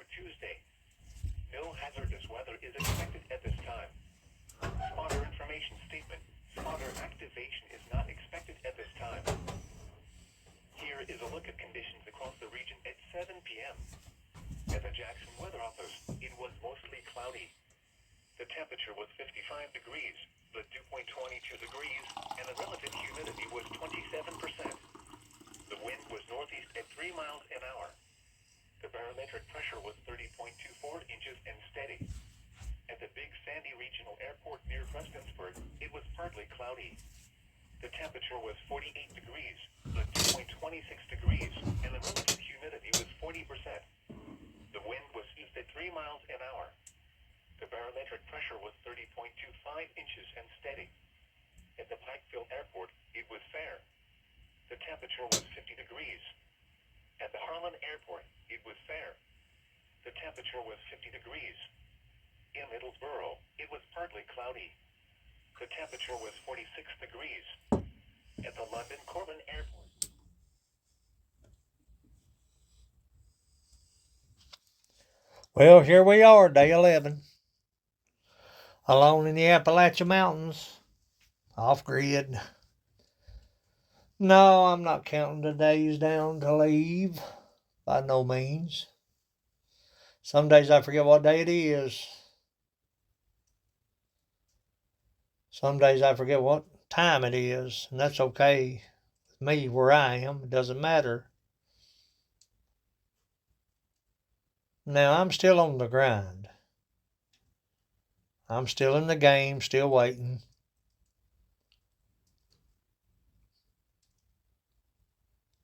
through Tuesday. No hazardous weather is expected at this time. Spotter information statement. Spotter activation is not expected at this time. Here is a look at conditions across the region at 7 p.m. At the Jackson Weather Office, it was mostly cloudy. The temperature was 55 degrees, the dew point 22 degrees, and the relative humidity was 27%. The wind was northeast at 3 miles an hour. The barometric pressure was 30.24 inches and steady. At the Big Sandy Regional Airport near Prestonsburg, it was partly cloudy. The temperature was 48 degrees, the dew point 26 degrees, and the relative humidity was 40%. The wind was east at 3 miles an hour. The barometric pressure was 30.25 inches and steady. At the Pikeville Airport, it was fair. The temperature was 50 degrees. At the Harlan Airport, it was fair. The temperature was 50 degrees. In Middlesboro, it was partly cloudy. The temperature was 46 degrees. At the London Corbin Airport. Well, here we are, day 11. Alone in the Appalachia Mountains. Off grid. No, I'm not counting the days down to leave. By no means. Some days I forget what day it is. Some days I forget what time it is. And that's okay with me where I am. It doesn't matter. Now, I'm still on the grind. I'm still in the game, still waiting.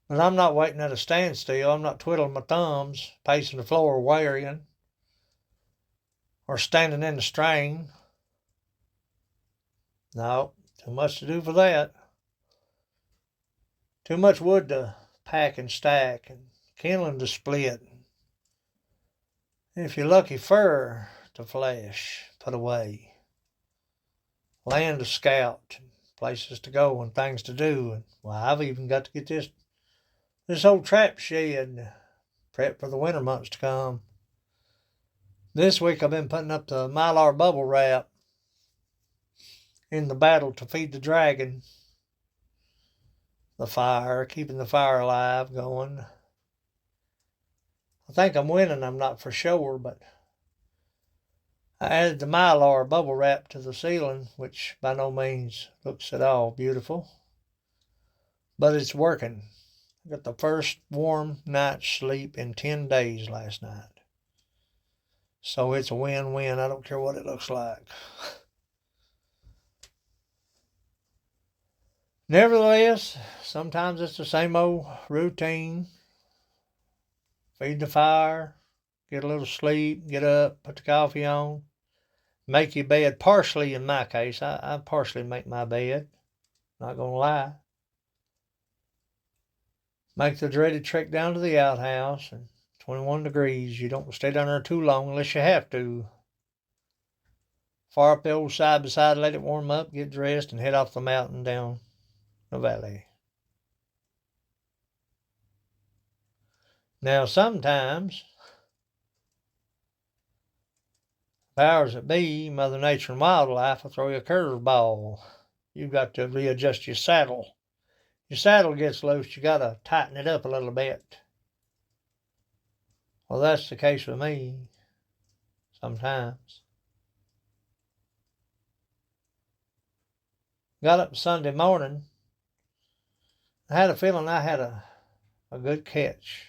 But I'm not waiting at a standstill. I'm not twiddling my thumbs, pacing the floor, worrying, or standing in the strain. No, too much to do for that. Too much wood to pack and stack, and kindling to split. And if you're lucky, fur to flesh, put away. Land to scout, places to go and things to do. And well, I've even got to get this old trap shed prep for the winter months to come. This week I've been putting up the Mylar bubble wrap in the battle to feed the dragon. The fire, keeping the fire alive, going. I think I'm winning, I'm not for sure, but I added the Mylar bubble wrap to the ceiling, which by no means looks at all beautiful. But it's working. I got the first warm night's sleep in 10 days last night. So it's a win-win. I don't care what it looks like. Nevertheless, sometimes it's the same old routine. Feed the fire, get a little sleep, get up, put the coffee on, make your bed. Partially in my case, I partially make my bed. Not going to lie. Make the dreaded trek down to the outhouse, and 21 degrees. You don't stay down there too long unless you have to. Fire up the old side by side, let it warm up, get dressed, and head off the mountain down the valley. Now, sometimes, powers that be, Mother Nature and wildlife will throw you a curveball. You've got to readjust your saddle. Your saddle gets loose, you got to tighten it up a little bit. Well, that's the case with me sometimes. Got up Sunday morning. I had a feeling I had a good catch.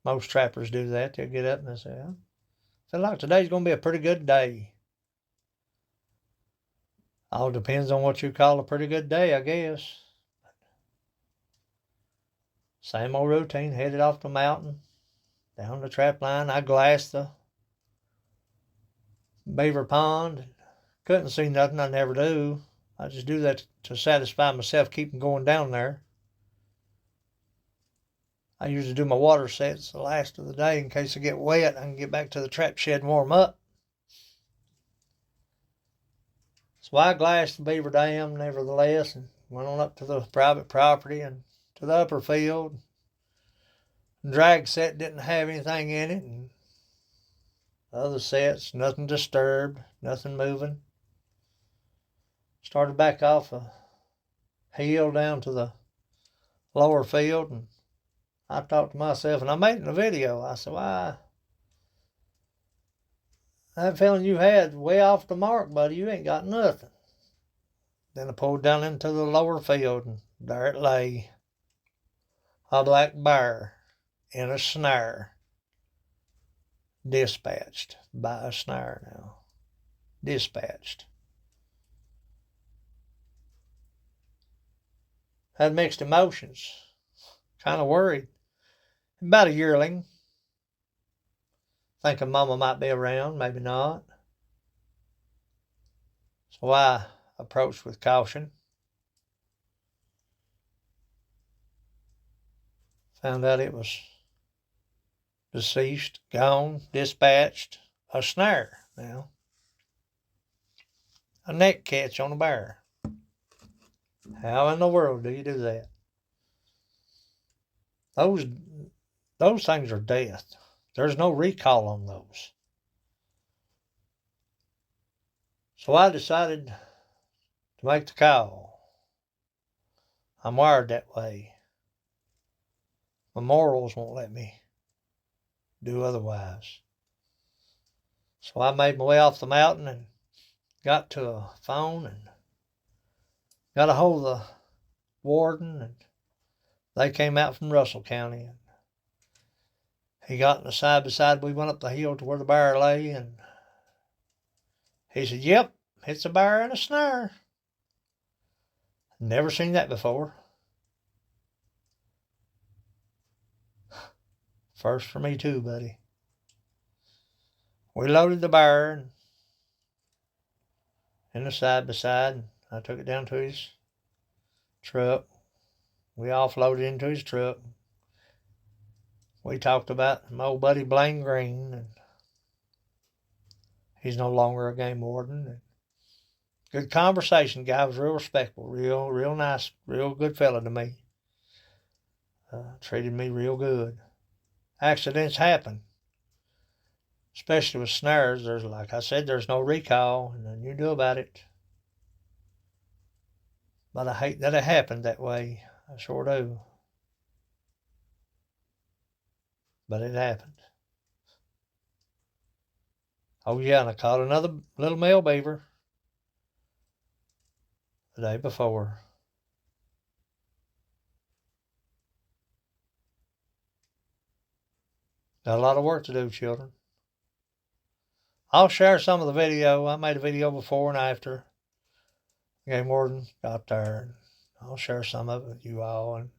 Most trappers do that. They'll get up and they say, I feel like today's going to be a pretty good day. All depends on what you call a pretty good day, I guess. Same old routine, headed off the mountain, down the trap line. I glassed the beaver pond. Couldn't see nothing, I never do. I just do that to satisfy myself, keeping going down there. I usually do my water sets the last of the day in case I get wet. I can get back to the trap shed and warm up. So I glassed the beaver dam, nevertheless, and went on up to the private property and to the upper field. Drag set didn't have anything in it, and other sets, nothing disturbed, nothing moving. Started back off a hill down to the lower field, and I thought to myself, and I made it in a video, I said, why, that feeling you had way off the mark, buddy, you ain't got nothing. Then I pulled down into the lower field, and there it lay, a black bear in a snare, dispatched by a snare now, dispatched. Had mixed emotions, kind of worried. About a yearling, thinking mama might be around, maybe not. So I approached with caution. Found out it was deceased, gone, dispatched, a snare now. A neck catch on a bear. How in the world do you do that? Those things are death. There's no recall on those. So I decided to make the call. I'm wired that way. My morals won't let me do otherwise. So I made my way off the mountain and got to a phone and got a hold of the warden, and they came out from Russell County, and he got in the side by side. We went up the hill to where the bear lay, and he said, yep, it's a bear in a snare. Never seen that before. First for me too, buddy. We loaded the bear in the side by side, and I took it down to his truck. We offloaded into his truck. We talked about my old buddy Blaine Green, and he's no longer a game warden. And good conversation. Guy was real respectful, real nice, real good fella to me. Treated me real good. Accidents happen, especially with snares. There's, like I said, there's no recall, and nothing you do about it. But I hate that it happened that way. I sure do. But it happened. Oh yeah, and I caught another little male beaver the day before. Got a lot of work to do, children. I'll share some of the video. I made a video before and after. Game warden got there, and I'll share some of it with you all. And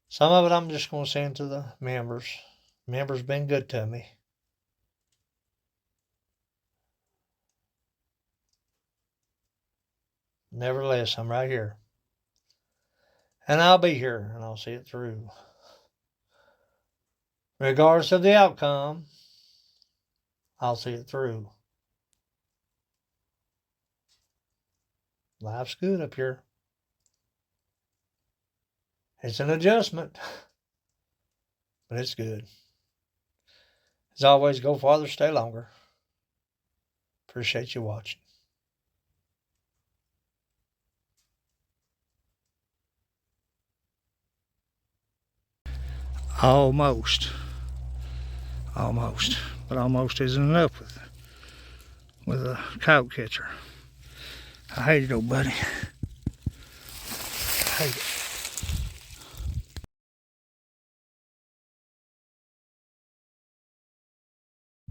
some of it I'm just going to send to the members. Members been good to me. Nevertheless, I'm right here. And I'll be here, and I'll see it through. Regardless of the outcome, I'll see it through. Life's good up here. It's an adjustment, but it's good. As always, go farther, stay longer. Appreciate you watching. Almost. But almost isn't enough with a coyote catcher. I hate it, old buddy. I hate it.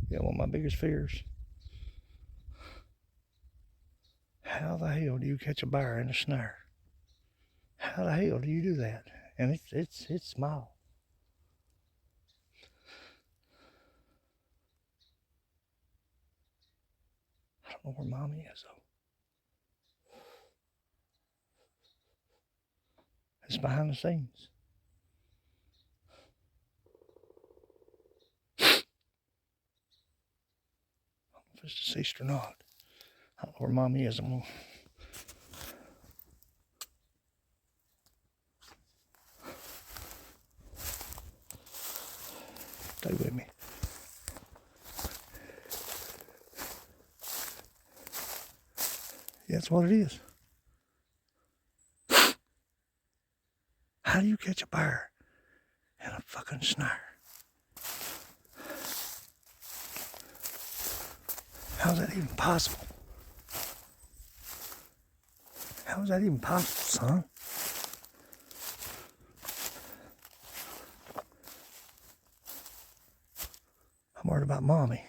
Yeah, one of my biggest fears. How the hell do you catch a bear in a snare? How the hell do you do that? And it's small. I don't know where mommy is though. It's behind the scenes. I don't know if it's deceased or not. I don't know where mommy is. I'm gonna... Stay with me. Yeah, that's what it is. How do you catch a bear in a fucking snare? How's that even possible? How is that even possible, son? I'm worried about mommy.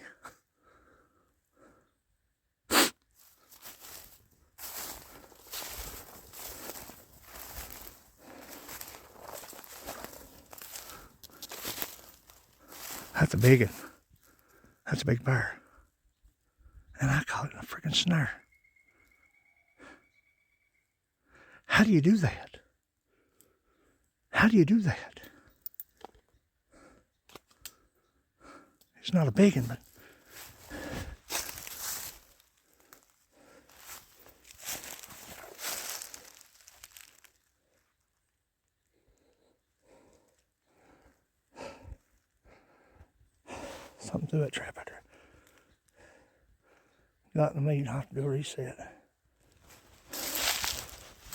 That's a big one. That's a big bear. And I caught it in a freaking snare. How do you do that? How do you do that? It's not a big one, but something through that trap out there. Got in the meat, I have to do a reset.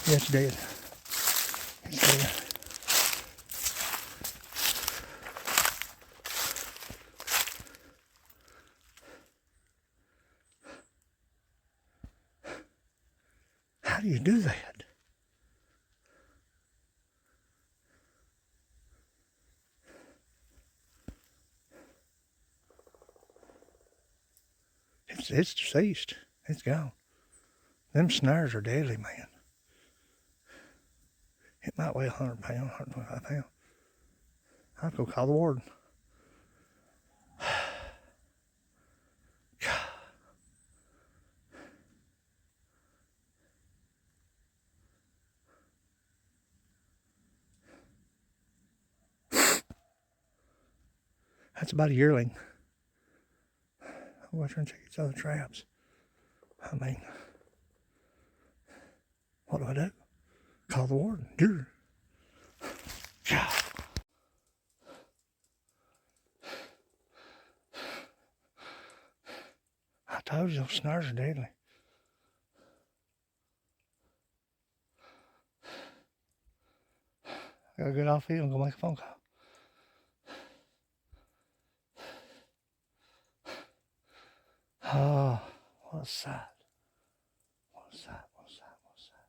Yeah, it's dead. It's dead. How do you do that? It's deceased. It's gone. Them snares are deadly, man. It might weigh 100 pounds, 125 pounds. I'd go call the warden. God. That's about a yearling. I'll go try and check these other traps. I mean, what do? Call the warden. Deer. God. I told you those snares are deadly. I gotta get off here and go make a phone call. Oh, what a sight. What a sight, what a sight, what a sight.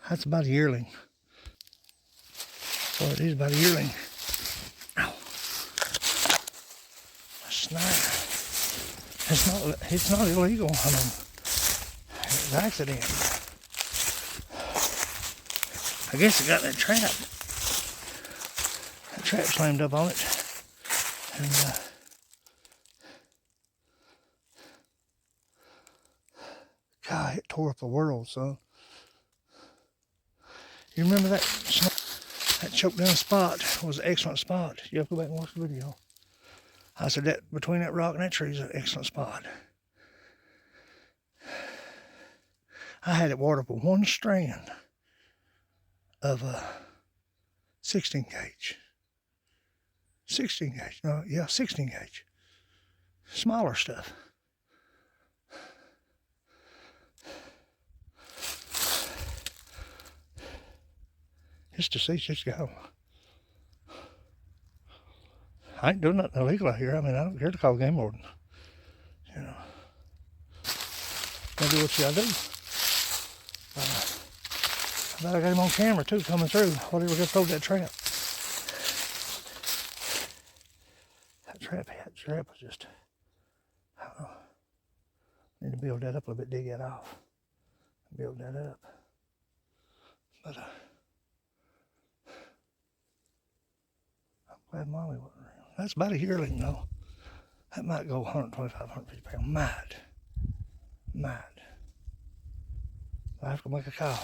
That's about a yearling. Well, it is about a yearling. Ow. A snare. It's not illegal. I mean, it's an accident. I guess it got that trap. That trap slammed up on it. And, God, it tore up the world, son. You remember that choke down spot was an excellent spot. You have to go back and watch the video. I said that between that rock and that tree is an excellent spot. I had it watered up with one strand of a 16 gauge. 16 gauge, no, yeah, 16 gauge. Smaller stuff. It's deceased, it's gone. I ain't doing nothing illegal out here. I mean, I don't care to call the game warden. You know, gotta do what you gotta do. I bet I got him on camera too, coming through. Whatever got throw that trap. That trap was just, I don't know. Need to build that up a little bit, dig that off. Build that up. But I'm glad Mommy wasn't around. That's about a yearling though. That might go 125, 150 pounds. Might. I have to make a call.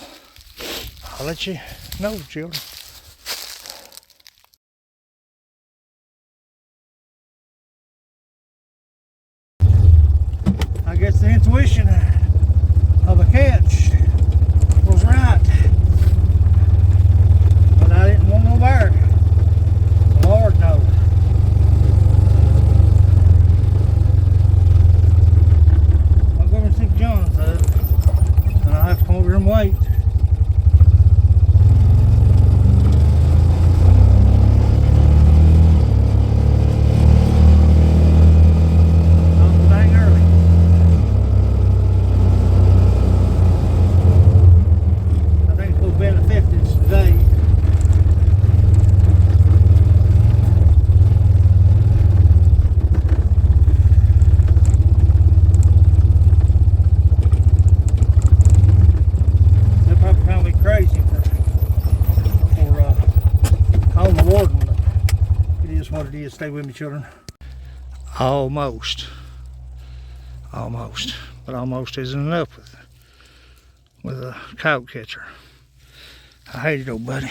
I'll let you know, children. guess the intuition of a catch was right. But I didn't want no bear. Lord knows. I'll go over and see John's up. And I'll have to come over here and wait. Not dang early. I think we'll be in the 50s today. They'll probably call me crazy for calling the warden, but it is what it is. Stay with me, children. Almost. But almost isn't enough with a coyote catcher. I hate it, old buddy.